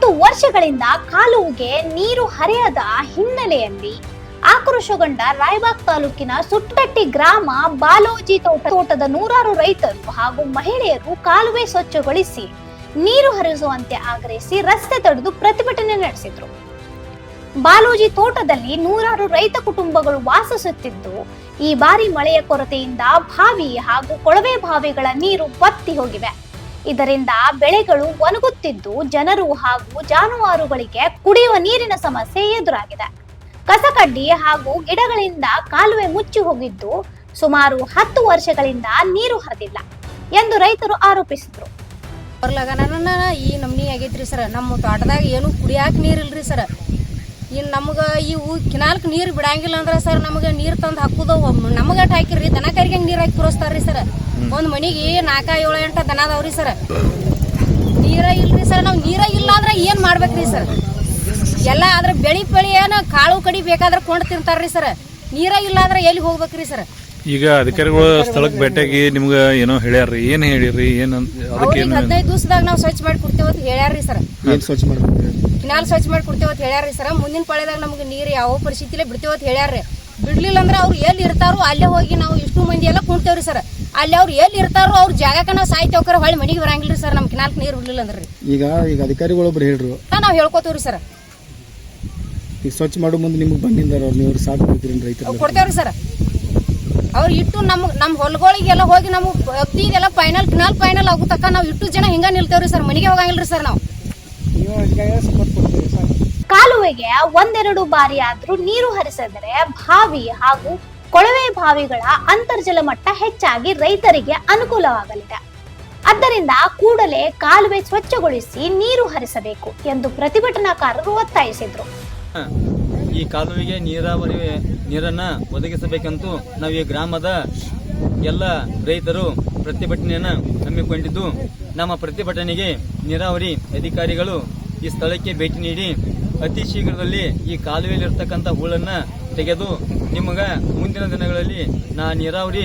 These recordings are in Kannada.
10 ವರ್ಷಗಳಿಂದ ಕಾಲುವೆಗೆ ನೀರು ಹರಿಯದ ಹಿನ್ನೆಲೆಯಲ್ಲಿ ಆಕ್ರೋಶಗೊಂಡ ರಾಯಬಾಗ್ ತಾಲೂಕಿನ ಸುಟ್ಟಟ್ಟಿ ಗ್ರಾಮ ಬಾಲೋಜಿ ತೋಟದ ನೂರಾರು ರೈತರು ಹಾಗೂ ಮಹಿಳೆಯರು ಕಾಲುವೆ ಸ್ವಚ್ಛಗೊಳಿಸಿ ನೀರು ಹರಿಸುವಂತೆ ಆಗ್ರಹಿಸಿ ರಸ್ತೆ ತಡೆದು ಪ್ರತಿಭಟನೆ ನಡೆಸಿದ್ರು. ಬಾಲೋಜಿ ತೋಟದಲ್ಲಿ ನೂರಾರು ರೈತ ಕುಟುಂಬಗಳು ವಾಸಿಸುತ್ತಿದ್ದು, ಈ ಬಾರಿ ಮಳೆಯ ಕೊರತೆಯಿಂದ ಬಾವಿ ಹಾಗೂ ಕೊಳವೆ ಬಾವಿಗಳ ನೀರು ಬತ್ತಿ ಹೋಗಿವೆ. ಇದರಿಂದ ಬೆಳೆಗಳು ಒಣಗುತ್ತಿದ್ದು, ಜನರು ಹಾಗೂ ಜಾನುವಾರುಗಳಿಗೆ ಕುಡಿಯುವ ನೀರಿನ ಸಮಸ್ಯೆ ಎದುರಾಗಿದೆ. ಕಸಕಡ್ಡಿ ಹಾಗೂ ಗಿಡಗಳಿಂದ ಕಾಲುವೆ ಮುಚ್ಚಿ ಹೋಗಿದ್ದು, ಸುಮಾರು 10 ವರ್ಷಗಳಿಂದ ನೀರು ಹರಿದಿಲ್ಲ ಎಂದು ರೈತರು ಆರೋಪಿಸಿದರು. ಈ ನಮ್ನಿ ಆಗೈತ್ರಿ ಸರ್. ನಮ್ಮ ತೋಟದಾಗ ಏನು ಕುಡಿಯಾಕ ನೀರ್ ಇಲ್ರಿ ಸರ್. ಇನ್ನು ನಮ್ಗೆ ಇವು ಕಿನಾಲ್ಕ್ ನೀರು ಬಿಡಂಗಿಲ್ಲ ಅಂದ್ರೆ ಸರ್, ನಮ್ಗೆ ನೀರು ತಂದು ಹಾಕುದು ನಮಗೆ ಹಾಕಿರಿ. ದನ ಕರಿಗೆ ನೀರು ಹಾಕಿ ಪುರಸ್ತಾರ್ರಿ ಸರ್. ಒಂದು ಮನಿಗೆ 4, 7, 8 ದನ ಅದಾವ್ರಿ ಸರ್. ನೀರ ಇಲ್ರಿ ಸರ್. ನಾವು ನೀರ ಇಲ್ಲ ಅಂದ್ರೆ ಏನ್ ಮಾಡ್ಬೇಕ್ರಿ ಸರ್? ಎಲ್ಲ ಆದ್ರೆ ಬೆಳಿ ಏನು ಕಾಳು ಕಡಿ ಬೇಕಾದ್ರೆ ಕೊಂಡು ತಿಂತಾರ್ರಿ ಸರ್. ನೀರ ಇಲ್ಲ ಅಂದ್ರೆ ಎಲ್ಲಿ ಹೋಗ್ಬೇಕ್ರಿ ಸರ್? ಈಗ ಅಧಿಕಾರಿಗಳು ಸ್ಥಳಕ್ಕೆ ಭೇಟಿಯಾಗಿ ನಿಮ್ಗೆ ಏನೋ ಹೇಳ್ಯಾರ್ರಿ? ಏನ್ ಹೇಳಿರಿ? ಅವ್ರಿಗೆ 15 ದಿವಸದಾಗ ನಾವು ಸ್ವಚ್ಛ ಮಾಡಿ ಕೊಡ್ತೇವತ್ ಹೇಳ್ಯಾರ್ರಿ ಸರ್. ಕಿನಾಲ್ ಸ್ವಚ್ಛ ಮಾಡಿ ಕೊಡ್ತೇವತ್ ಹೇಳ್ಯಾರ್ರಿ ಸರ್. ಮುಂದಿನ ಪಳೆದಾಗ ನಮ್ಗೆ ನೀರು ಯಾವ ಪರಿಸ್ಥಿತಿಲೇ ಬಿಡ್ತೇವತ್ ಹೇಳ್ಯಾರ್ರಿ. ಬಿಡ್ಲಿಲ್ಲ ಅಂದ್ರೆ ಅವ್ರು ಎಲ್ಲಿ ಇರ್ತಾರೋ ಅಲ್ಲೇ ಹೋಗಿ ನಾವು ಇಷ್ಟು ಮಂದಿ ಎಲ್ಲ ಕುಂತೇವ್ರಿ ಸರ್. ಅಲ್ಲಿ ಅವ್ರು ಎಲ್ಲಿ ಇರ್ತಾರೋ ಅವ್ರ ಜಾಗಕ್ಕೆ ನಾವು ಸಾಯ್ತೇವ್ಕರ ಹೊಳ್ಳಿ ಮನಿಗೆ ಬರಂಗಿಲ್ರಿ ಸರ್. ನಮ್ ಕಿನಾಲ್ಕ್ ನೀರು ಬಿಡ್ಲಿಲ್ಲ ಅಂದ್ರೆ ಈಗ ಅಧಿಕಾರಿಗಳು ಒಬ್ರು ಹೇಳ್ರು, ನಾವು ಹೇಳ್ಕೊತೇವ್ರಿ ಸರ್. ಈಗ ಸ್ವಚ್ಛ ಮಾಡೋ ಮುಂದೆ ನಿಮ್ಗೆ ಬಂದಿದ್ದಾರೆ ಅವ್ರು, ನೀವು ಸಾಥ್ ಕೊಡ್ತೀರಿ ರೈತರು? ಕೊಡ್ತೇವ್ರಿ ಸರ್. ಅವ್ರು ಇಟ್ಟು ನಮ್ಮ ಹೊಲಗಳಿಗೆಲ್ಲ ಹೋಗಿ ನಾವು ಇದೆಲ್ಲ ಕಿನಾಲ್ ಫೈನಲ್ ಆಗೋ ತಕ್ಕ ನಾವು ಇಟ್ಟು ಜನ ಹಿಂಗ ನಿಲ್ತೇವ್ರಿ ಸರ್. ಮನಿಗೆ ಹೋಗಂಗಿಲ್ರಿ ಸರ್ ನಾವು. ಕಾಲುವೆಗೆ 1-2 ಬಾರಿ ಆದ್ರೂ ನೀರು ಹರಿಸಿದರೆ ಬಾವಿ ಹಾಗೂ ಕೊಳವೆ ಬಾವಿಗಳ ಅಂತರ್ಜಲ ಮಟ್ಟ ಹೆಚ್ಚಾಗಿ ರೈತರಿಗೆ ಅನುಕೂಲವಾಗಲಿದೆ. ಆದ್ದರಿಂದ ಕೂಡಲೇ ಕಾಲುವೆ ಸ್ವಚ್ಛಗೊಳಿಸಿ ನೀರು ಹರಿಸಬೇಕು ಎಂದು ಪ್ರತಿಭಟನಾಕಾರರು ಒತ್ತಾಯಿಸಿದ್ರು. ಈ ಕಾಲುವೆಗೆ ನೀರನ್ನ ಒದಗಿಸಬೇಕಂತೂ ನಾವು ಈ ಗ್ರಾಮದ ಎಲ್ಲ ರೈತರು ಪ್ರತಿಭಟನೆಯನ್ನ ಹಮ್ಮಿಕೊಂಡಿದ್ದು, ನಮ್ಮ ಪ್ರತಿಭಟನೆಗೆ ನೀರಾವರಿ ಅಧಿಕಾರಿಗಳು ಈ ಸ್ಥಳಕ್ಕೆ ಭೇಟಿ ನೀಡಿ ಅತಿ ಶೀಘ್ರದಲ್ಲಿ ಈ ಕಾಲುವೆಯಲ್ಲಿರ್ತಕ್ಕಂಥ ಹೂಳನ್ನ ತೆಗೆದು ನಿಮಗ ಮುಂದಿನ ದಿನಗಳಲ್ಲಿ ನೀರಾವರಿ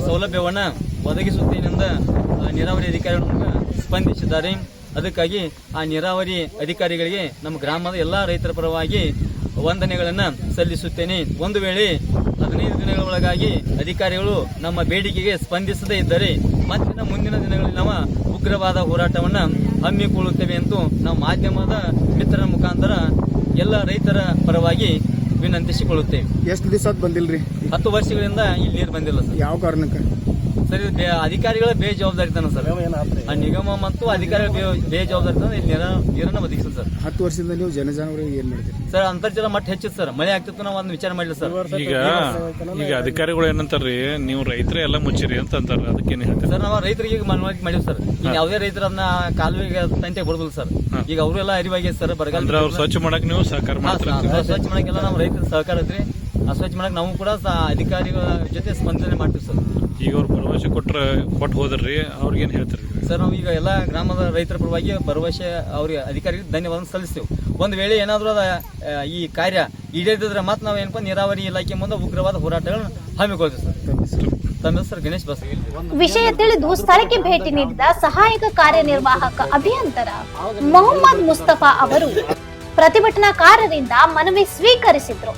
ಸೌಲಭ್ಯವನ್ನ ಒದಗಿಸುತ್ತೇನೆಂದ ನೀರಾವರಿ ಅಧಿಕಾರಿಗಳು ಸ್ಪಂದಿಸಿದ್ದಾರೆ. ಅದಕ್ಕಾಗಿ ಆ ನೀರಾವರಿ ಅಧಿಕಾರಿಗಳಿಗೆ ನಮ್ಮ ಗ್ರಾಮದ ಎಲ್ಲ ರೈತರ ಪರವಾಗಿ ವಂದನೆಗಳನ್ನು ಸಲ್ಲಿಸುತ್ತೇನೆ. ಒಂದು ವೇಳೆ 15 ದಿನಗಳ ಒಳಗಾಗಿ ಅಧಿಕಾರಿಗಳು ನಮ್ಮ ಬೇಡಿಕೆಗೆ ಸ್ಪಂದಿಸದೇ ಇದ್ದರೆ ಮುಂದಿನ ದಿನಗಳಲ್ಲಿ ನಾವು ಉಗ್ರವಾದ ಹೋರಾಟವನ್ನು ಹಮ್ಮಿಕೊಳ್ಳುತ್ತೇವೆ ಎಂದು ನಾವು ಮಾಧ್ಯಮದ ಮಿತ್ರರ ಮುಖಾಂತರ ಎಲ್ಲ ರೈತರ ಪರವಾಗಿ ವಿನಂತಿಸಿಕೊಳ್ಳುತ್ತೇವೆ. ಎಷ್ಟು ದಿವಸ ಬಂದಿಲ್ರಿ? 10 ವರ್ಷಗಳಿಂದ ಇಲ್ಲಿ ನೀರು ಬಂದಿಲ್ಲ ಸರ್. ಯಾವ ಕಾರಣಕ್ಕೆ ಸರ್? ಅಧಿಕಾರಿಗಳ ಬೇಜವಾಬ್ದಾರಿತನ ಸರ್. ಆ ನಿಗಮ ಮತ್ತು ಅಧಿಕಾರಿಗಳ ಬೇಜವಾಬ್ದಾರಿತನ ಇಲ್ಲಿ ನೀರನ್ನು ಒದಗಿಸಿಲ್ಲ ಸರ್. 10 ವರ್ಷದಿಂದ ನೀವು ಜನಜಾನುವರಿಗೆ ಏನ್ ಮಾಡಿದ್ರಿ ಸರ್? ಅಂತರ್ಜಲ ಮಟ್ಟ ಹೆಚ್ಚಿತ್ತು ಸರ್. ಮಳೆ ಆಗ್ತಿತ್ತು, ನಾವು ಅದನ್ನ ವಿಚಾರ ಮಾಡಿಲ್ಲ ಸರ್. ಈಗ ಅಧಿಕಾರಿಗಳು ಏನಂತಾರ್ರಿ, ನೀವು ರೈತರೇ ಎಲ್ಲ ಮುಚ್ಚಿರಿ ಅಂತ ಅಂತಾರ, ಅದಕ್ಕೇನು ಹೇಳ್ತಾರೆ ಸರ್? ನಾವು ರೈತರಿಗೆ ಮನವರಿಕೆ ಮಾಡಿವಿ ಸರ್. ಈಗ ಯಾವುದೇ ರೈತರ ಅದನ್ನ ಕಾಲುವೆಗೆ ತಂಟೆ ಬರೋದಿಲ್ಲ ಸರ್. ಈಗ ಅವರೆಲ್ಲ ಅರಿವಾಗಿದೆ ಸರ್. ಬರಗಾಲ ಅವ್ರು ಸ್ವಚ್ಛ ಮಾಡಕ್ ನೀವು ಸಹಕಾರ ಮಾಡ್ತೀರಿ? ಸ್ವಚ್ಛ ಮಾಡಕ್ಕೆಲ್ಲ ನಾವು ರೈತರ ಸಹಕಾರ ಐತ್ರಿ. ಆ ಸ್ವಚ್ಛ ಮಾಡಕ್ ನಾವು ಕೂಡ ಅಧಿಕಾರಿಗಳ ಜೊತೆ ಸ್ಪಂದನೆ ಮಾಡ್ತೀವಿ ಸರ್. ಈಗ ಅವ್ರು ಭರವಸೆ ಕೊಟ್ಟು ಹೋದ್ರಿ, ಅವ್ರಿಗೇನು ಹೇಳ್ತಾರೆ ಸರ್? ನಾವು ಈಗ ಎಲ್ಲ ಗ್ರಾಮದ ರೈತರ ಪರವಾಗಿ ಭರವಸೆ ಅವ್ರಿಗೆ ಅಧಿಕಾರಿಗೆ ಧನ್ಯವಾದ ಸಲ್ಲಿಸ್ತೇವೆ. ಒಂದು ವೇಳೆ ಏನಾದರೂ ಈ ಕಾರ್ಯ ಈಡೇರಿದ್ರೆ ಮತ್ತೆ ನಾವು ಏನಪ್ಪ ನೀರಾವರಿ ಇಲಾಖೆ ಮುಂದೆ ಉಗ್ರವಾದ ಹೋರಾಟಗಳನ್ನು ಹಮ್ಮಿಕೊಳ್ತೀವಿ ಸರ್. ತಮ್ಮ ಹೆಸರು ಗಣೇಶ್ ಬಸ್. ವಿಷಯ ತಿಳಿದು ಸ್ಥಳಕ್ಕೆ ಭೇಟಿ ನೀಡಿದ ಸಹಾಯಕ ಕಾರ್ಯನಿರ್ವಾಹಕ ಅಭಿಯಂತರ ಮೊಹಮ್ಮದ್ ಮುಸ್ತಫಾ ಅವರು ಪ್ರತಿಭಟನಾಕಾರರಿಂದ ಮನವಿ ಸ್ವೀಕರಿಸಿದ್ರು.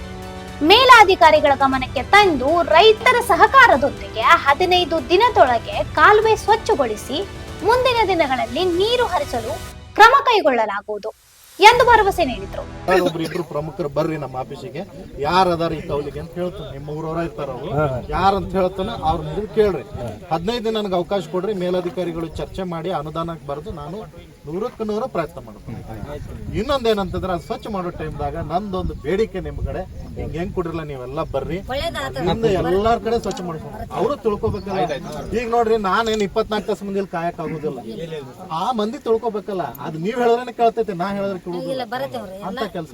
ಮೇಲಾಧಿಕಾರಿಗಳ ಗಮನಕ್ಕೆ ತಂದು ರೈತರ ಸಹಕಾರದೊಂದಿಗೆ 15 ದಿನದೊಳಗೆ ಕಾಲುವೆ ಸ್ವಚ್ಛಗೊಳಿಸಿ ಮುಂದಿನ ದಿನಗಳಲ್ಲಿ ನೀರು ಹರಿಸಲು ಕ್ರಮ ಕೈಗೊಳ್ಳಲಾಗುವುದು ಎಂದು ಭರವಸೆ ನೀಡಿದ್ರು. ಒಬ್ರು ಪ್ರಮುಖರು ಬರ್ರಿ ನಮ್ಮ ಆಫೀಸಿಗೆ, ಯಾರದಾರ ಈ ಕೌಲಿಗೆ ಅಂತ ಹೇಳ್ತಾನೆ. ನಿಮ್ಮ ಊರವರ ಇರ್ತಾರ ಅವ್ರು, ಯಾರಂತ ಹೇಳ್ತಾನ ಅವ್ರನ್ನ ಕೇಳ್ರಿ. 15 ದಿನ ನನಗೆ ಅವಕಾಶ ಕೊಡ್ರಿ. ಮೇಲಧಿಕಾರಿಗಳು ಚರ್ಚೆ ಮಾಡಿ ಅನುದಾನಕ್ಕೆ ಬರೆದು ನಾನು 100ಕ್ಕೆ 100 ಪ್ರಯತ್ನ ಮಾಡ್ತೀನಿ. ಇನ್ನೊಂದೇನಂತಂದ್ರೆ ಅದು ಸ್ವಚ್ಛ ಮಾಡೋ ಟೈಮ್ದಾಗ ನಂದೊಂದು ಬೇಡಿಕೆ ನಿಮ್ ಕಡೆ, ಹೆಂಗ್ ಕೊಡ್ರಲ್ಲ ನೀವೆಲ್ಲ ಬರ್ರಿ, ಎಲ್ಲಾರ ಕಡೆ ಸ್ವಚ್ಛ ಮಾಡ್ಕೊಂಡು ಅವರು ತಿಳ್ಕೊಬೇಕಲ್ಲ. ಈಗ ನೋಡ್ರಿ, ನಾನೇನ್ 24 ತಾಸು ಮಂದಿ ಕಾಯಕ್ ಆಗುದಿಲ್ಲ. ಆ ಮಂದಿ ತಿಳ್ಕೊಬೇಕಲ್ಲ. ಅದು ನೀವ್ ಹೇಳಿದ್ರೆ ಕೇಳ್ತೈತೆ, ನಾ ಹೇಳಿದ್ರೆ ಅಂತ ಕೆಲಸ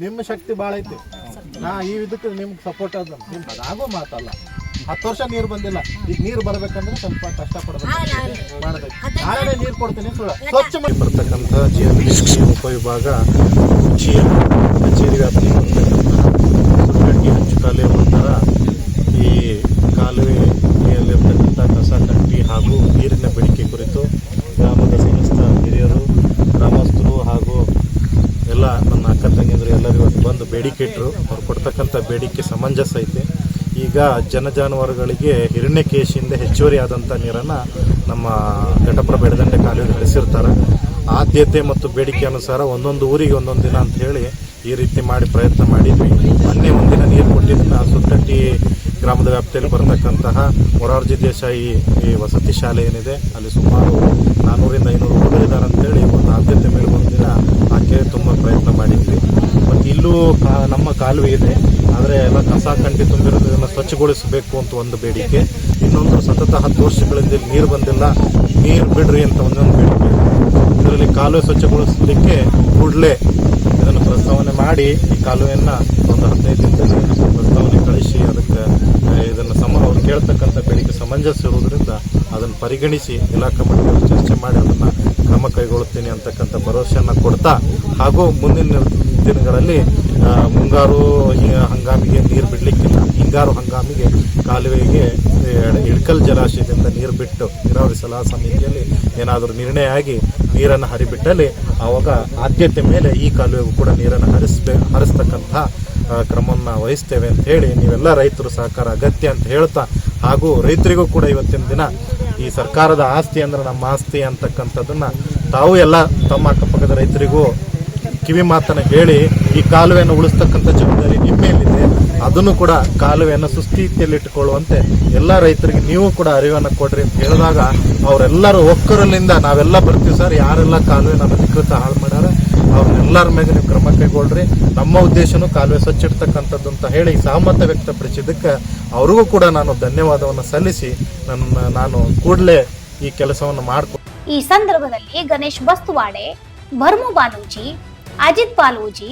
ನಿಮ್ಮ ಶಕ್ತಿ ಬಾಳ ಐತಿ. ನಾ ಈ ಇದಕ್ಕೆ ನಿಮ್ಗೆ ಸಪೋರ್ಟ್ ಅದ. ನಿಮ್ ಅದಾಗೋ ಮಾತಲ್ಲ. 10 ವರ್ಷ ನೀರು ಬಂದಿಲ್ಲ. ಈಗ ನೀರು ಬರ್ಬೇಕಂದ್ರೆ ಸ್ವಲ್ಪ ಕಷ್ಟ ಪಡ್ಬೇಕು, ಮಾಡ್ಬೇಕು. ನಾಳೆ ನೀರು ಕೊಡ್ತೀನಿ. ಸ್ವಚ್ಛ ಮಾಡಿ ಬರ್ತಕ್ಕಂಥ ಉಪವಿಭಾಗ ಕಚೇರಿ ವ್ಯಾಪ್ತಿ ಸುಟ್ಟಟ್ಟಿ ಹಂಚುಕಾಲೆ ನಂತರ ಈ ಕಾಲುವೆಯಲ್ಲಿರ್ತಕ್ಕಂಥ ಕಸ ಕಟ್ಟಿ ಹಾಗೂ ನೀರಿನ ಬೇಡಿಕೆ ಕುರಿತು ಗ್ರಾಮದ ಸಮಸ್ತ ಹಿರಿಯ ಸಮಂಜಸ ಐತಿ. ಈಗ ಜಾನುವಾರುಗಳಿಗೆ ಹಿರಣ್ಯಕೇಶಿಯಿಂದ ಹೆಚ್ಚುವರಿ ಆದಂಥ ನೀರನ್ನು ನಮ್ಮ ಘಟಪ್ರಭಾ ಎಡದಂಡೆ ಕಾಲುವೆಗೆ ಹರಿಸಿರ್ತಾರೆ. ಆದ್ಯತೆ ಮತ್ತು ಬೇಡಿಕೆ ಅನುಸಾರ ಒಂದೊಂದು ಊರಿಗೆ ಒಂದೊಂದು ದಿನ ಅಂತ ಹೇಳಿ ಈ ರೀತಿ ಮಾಡಿ ಪ್ರಯತ್ನ ಮಾಡಿದ್ವಿ. ಮೊನ್ನೆ ಒಂದಿನ ನೀರು ಕೊಟ್ಟಿದ್ದನ್ನ ಸುತ್ತಟ್ಟಿ ಗ್ರಾಮದ ವ್ಯಾಪ್ತಿಯಲ್ಲಿ ಬರತಕ್ಕಂತಹ ಮೊರಾರ್ಜಿ ದೇಸಾಯಿ ಈ ವಸತಿ ಶಾಲೆ ಏನಿದೆ ಅಲ್ಲಿ ಸುಮಾರು 400-500 ಹುಡುಗರಿದ್ದಾರೆ ಅಂತೇಳಿ ಒಂದು ಆದ್ಯತೆ ಮೇಲೆ ಒಂದಿನ ಆಕೆ ತುಂಬ ಪ್ರಯತ್ನ ಮಾಡಿದ್ವಿ. ಮತ್ತು ಇಲ್ಲೂ ನಮ್ಮ ಕಾಲುವೆ ಇದೆ, ಆದರೆ ಎಲ್ಲ ಕಸ ಕಂಟಿ ತುಂಬಿರೋದು ಇದನ್ನು ಸ್ವಚ್ಛಗೊಳಿಸಬೇಕು ಅಂತ ಒಂದು ಬೇಡಿಕೆ. ಇನ್ನೊಂದು ಸತತ 10 ವರ್ಷಗಳಿಂದ ನೀರು ಬಂದಿಲ್ಲ, ನೀರು ಬಿಡ್ರಿ ಅಂತ ಒಂದೊಂದು ಬೇಡಿಕೆ. ಇದರಲ್ಲಿ ಕಾಲುವೆ ಸ್ವಚ್ಛಗೊಳಿಸಲಿಕ್ಕೆ ಕೂಡಲೇ ಇದನ್ನು ಪ್ರಸ್ತಾವನೆ ಮಾಡಿ ಈ ಕಾಲುವೆಯನ್ನು ಒಂದು 15 ದಿನದಲ್ಲಿ ಪ್ರಸ್ತಾವನೆ ಕಳಿಸಿ ಅದಕ್ಕೆ ಇದನ್ನು ಅವ್ರು ಕೇಳ್ತಕ್ಕಂಥ ಬೇಡಿಕೆ ಸಮಂಜಸ ಇರುವುದರಿಂದ ಅದನ್ನು ಪರಿಗಣಿಸಿ ಇಲಾಖಾ ಮಟ್ಟದಲ್ಲಿ ಚರ್ಚೆ ಮಾಡಿ ಅದನ್ನು ಕ್ರಮ ಕೈಗೊಳ್ಳುತ್ತೀನಿ ಅಂತಕ್ಕಂಥ ಭರವಸೆಯನ್ನು ಕೊಡ್ತಾ, ಹಾಗೂ ಮುಂದಿನ ದಿನಗಳಲ್ಲಿ ಮುಂಗಾರು ಹಂಗಾಮಿಗೆ ನೀರು ಬಿಡಲಿಕ್ಕಿಲ್ಲ, ಹಿಂಗಾರು ಹಂಗಾಮಿಗೆ ಕಾಲುವೆಗೆ ಇಳಕಲ್ ಜಲಾಶಯದಿಂದ ನೀರು ಬಿಟ್ಟು ನೀರಾವರಿ ಸಲಹಾ ಸಮಿತಿಯಲ್ಲಿ ಏನಾದರೂ ನಿರ್ಣಯ ಆಗಿ ನೀರನ್ನು ಹರಿಬಿಟ್ಟಲ್ಲಿ ಆವಾಗ ಆದ್ಯತೆ ಮೇಲೆ ಈ ಕಾಲುವೆಗೂ ಕೂಡ ನೀರನ್ನು ಹರಿಸ್ತಕ್ಕಂಥ ಕ್ರಮವನ್ನು ವಹಿಸ್ತೇವೆ ಅಂತ ಹೇಳಿ ನೀವೆಲ್ಲ ರೈತರು ಸಹಕಾರ ಅಗತ್ಯ ಅಂತ ಹೇಳ್ತಾ, ಹಾಗೂ ರೈತರಿಗೂ ಕೂಡ ಇವತ್ತಿನ ದಿನ ಈ ಸರ್ಕಾರದ ಆಸ್ತಿ ಅಂದ್ರೆ ನಮ್ಮ ಆಸ್ತಿ ಅಂತಕ್ಕಂಥದ್ದನ್ನು ತಾವು ಎಲ್ಲ ತಮ್ಮ ಅಕ್ಕಪಕ್ಕದ ರೈತರಿಗೂ ಕಿವಿ ಮಾತನ್ನು ಹೇಳಿ ಈ ಕಾಲುವೆಯನ್ನು ಉಳಿಸ್ತಕ್ಕಂಥ ಜವಾಬ್ದಾರಿ ನಿಮ್ಮ ಮೇಲಿದೆ. ಅದನ್ನು ಕೂಡ ಕಾಲುವೆಯನ್ನು ಸುಸ್ಥಿತಿಯಲ್ಲಿಟ್ಟುಕೊಳ್ಳುವಂತೆ ಎಲ್ಲ ರೈತರಿಗೆ ನೀವು ಕೂಡ ಅರಿವನ್ನು ಕೊಡ್ರಿ ಅಂತ ಹೇಳಿದಾಗ ಅವರೆಲ್ಲರೂ ಒಕ್ಕರಲ್ಲಿಂದ ನಾವೆಲ್ಲ ಬರ್ತೀವಿ ಸರ್, ಯಾರೆಲ್ಲ ಕಾಲುವೆನ ಅಧಿಕೃತ ಹಾಳು ಮಾಡ್ಯಾರ ಅವ್ರನ್ನೆಲ್ಲರ ಮೇಲೆ ನೀವು ಕ್ರಮ ಕೈಗೊಳ್ರಿ, ನಮ್ಮ ಉದ್ದೇಶನೂ ಕಾಲುವೆ ಸ್ವಚ್ಛ ಇಡ್ತಕ್ಕಂಥದ್ದು ಅಂತ ಹೇಳಿ ಸಹಮತ ವ್ಯಕ್ತಪಡಿಸಿದ್ದಕ್ಕೆ ಅವ್ರಿಗೂ ಕೂಡ ನಾನು ಧನ್ಯವಾದವನ್ನು ಸಲ್ಲಿಸಿ ನಾನು ಕೂಡಲೇ ಈ ಕೆಲಸವನ್ನು ಮಾಡ್ಕೊ. ಈ ಸಂದರ್ಭದಲ್ಲಿ ಗಣೇಶ್ ಬಸ್ತುವಾಡೆ, ಭರ್ಮು ಬಾಲೂಜಿ, ಅಜಿತ್ ಬಾಲೂಜಿ,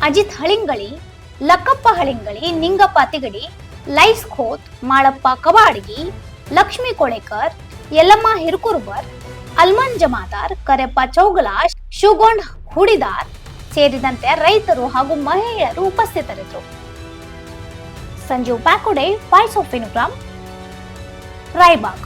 ಅಜಿತ್ ಹಳಿಂಗಳಿ, ಲಕ್ಕಪ್ಪ ಹಳಿಂಗಳಿ, ನಿಂಗಪ್ಪ ತಿಗಡಿ, ಲೈಸ್ ಖೋತ್, ಮಾಳಪ್ಪ ಕವಾಡಗಿ, ಲಕ್ಷ್ಮೀ ಕೊಳೇಕರ್, ಯಲ್ಲಮ್ಮ ಹಿರ್ಕುರ್ಬರ್, ಅಲ್ಮನ್ ಜಮಾದಾರ್, ಕರೆಪ್ಪ ಚೌಗಲಾಶ್, ಶುಗೊಂಡ್ ಹುಡಿದಾರ್ ಸೇರಿದಂತೆ ರೈತರು ಹಾಗೂ ಮಹಿಳೆಯರು ಉಪಸ್ಥಿತರಿದ್ದರು. Sanjeev Pyakode, voice of Infram, Raibag.